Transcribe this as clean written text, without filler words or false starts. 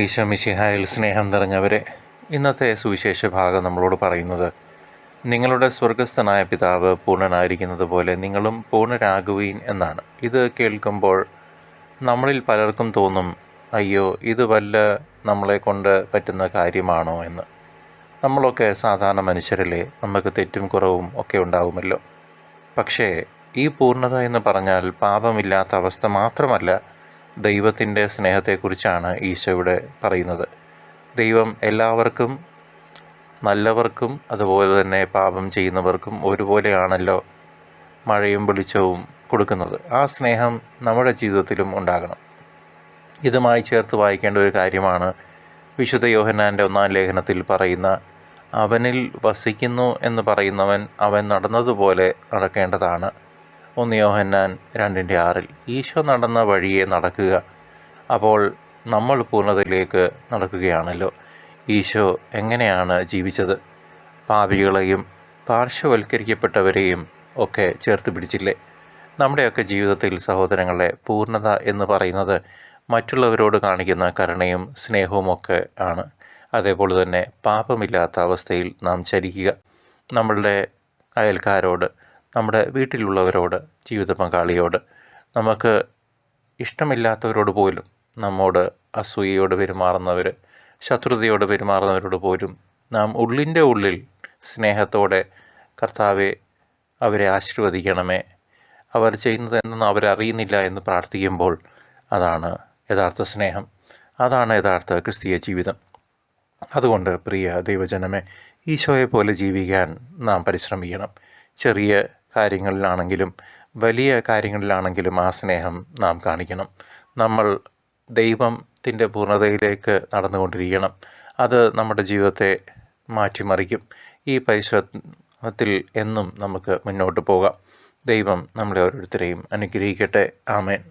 ഈശോ മിശിഹായിൽ സ്നേഹം നിറഞ്ഞവരെ, ഇന്നത്തെ സുവിശേഷ ഭാഗം നമ്മളോട് പറയുന്നത്, നിങ്ങളുടെ സ്വർഗസ്ഥനായ പിതാവ് പൂർണ്ണനായിരിക്കുന്നത് പോലെ നിങ്ങളും പൂർണ്ണരാകുവീൻ എന്നാണ്. ഇത് കേൾക്കുമ്പോൾ നമ്മളിൽ പലർക്കും തോന്നും, അയ്യോ ഇത് വല്ല നമ്മളെ കൊണ്ട് പറ്റുന്ന കാര്യമാണോ എന്ന്. നമ്മളൊക്കെ സാധാരണ മനുഷ്യരല്ലേ, നമുക്ക് തെറ്റും കുറവും ഒക്കെ ഉണ്ടാവുമല്ലോ. പക്ഷേ ഈ പൂർണ്ണത എന്ന് പറഞ്ഞാൽ പാപമില്ലാത്ത അവസ്ഥ മാത്രമല്ല, ദൈവത്തിൻ്റെ സ്നേഹത്തെക്കുറിച്ചാണ് ഈശോ ഇവിടെ പറയുന്നത്. ദൈവം എല്ലാവർക്കും, നല്ലവർക്കും അതുപോലെ തന്നെ പാപം ചെയ്യുന്നവർക്കും ഒരുപോലെയാണല്ലോ മഴയും വെളിച്ചവും കൊടുക്കുന്നത്. ആ സ്നേഹം നമ്മുടെ ജീവിതത്തിലും ഉണ്ടാകണം. ഇതുമായി ചേർത്ത് വായിക്കേണ്ട ഒരു കാര്യമാണ് വിശുദ്ധ യോഹന്നാൻ്റെ 1-ാം ലേഖനത്തിൽ പറയുന്ന, അവനിൽ വസിക്കുന്നു എന്ന് പറയുന്നവൻ അവൻ നടന്നതുപോലെ നടക്കേണ്ടതാണ്. 1 യോഹന്നാൻ 2:6. ഈശോ നടന്ന വഴിയെ നടക്കുക. അപ്പോൾ നമ്മൾ പൂർണ്ണതയിലേക്ക് നടക്കുകയാണല്ലോ. ഈശോ എങ്ങനെയാണ് ജീവിച്ചത്? പാപികളെയും പാർശ്വവൽക്കരിക്കപ്പെട്ടവരെയും ഒക്കെ ചേർത്ത് പിടിച്ചില്ലേ? നമ്മുടെയൊക്കെ ജീവിതത്തിൽ സഹോദരങ്ങളെ, പൂർണ്ണത എന്ന് പറയുന്നത് മറ്റുള്ളവരോട് കാണിക്കുന്ന കരുണയും സ്നേഹവുമൊക്കെ ആണ്. അതേപോലെ തന്നെ പാപമില്ലാത്ത അവസ്ഥയിൽ നാം ചരിക്കുക. നമ്മളുടെ അയൽക്കാരോട്, നമ്മുടെ വീട്ടിലുള്ളവരോട്, ജീവിത പങ്കാളിയോട്, നമുക്ക് ഇഷ്ടമില്ലാത്തവരോട് പോലും, നമ്മോട് അസൂയയോട് പെരുമാറുന്നവർ, ശത്രുതയോട് പെരുമാറുന്നവരോട് പോലും നാം ഉള്ളിൻ്റെ ഉള്ളിൽ സ്നേഹത്തോടെ, കർത്താവെ അവരെ ആശീർവദിക്കണമേ, അവർ ചെയ്യുന്നത് എന്തെന്ന് അവരറിയുന്നില്ല എന്ന് പ്രാർത്ഥിക്കുമ്പോൾ അതാണ് യഥാർത്ഥ സ്നേഹം, അതാണ് യഥാർത്ഥ ക്രിസ്തീയ ജീവിതം. അതുകൊണ്ട് പ്രിയ ദൈവജനമേ, ഈശോയെ പോലെ ജീവിക്കാൻ നാം പരിശ്രമിക്കണം. ചെറിയ കാര്യങ്ങളിലാണെങ്കിലും വലിയ കാര്യങ്ങളിലാണെങ്കിലും ആ സ്നേഹം നാം കാണിക്കണം. നമ്മൾ ദൈവത്തിൻ്റെ പൂർണ്ണതയിലേക്ക് നടന്നുകൊണ്ടിരിക്കണം. അത് നമ്മുടെ ജീവിതത്തെ മാറ്റിമറിക്കും. ഈ പരിശ്രമത്തിൽ എന്നും നമുക്ക് മുന്നോട്ട് പോകാം. ദൈവം നമ്മളെ ഓരോരുത്തരെയും അനുഗ്രഹിക്കട്ടെ. ആമേൻ.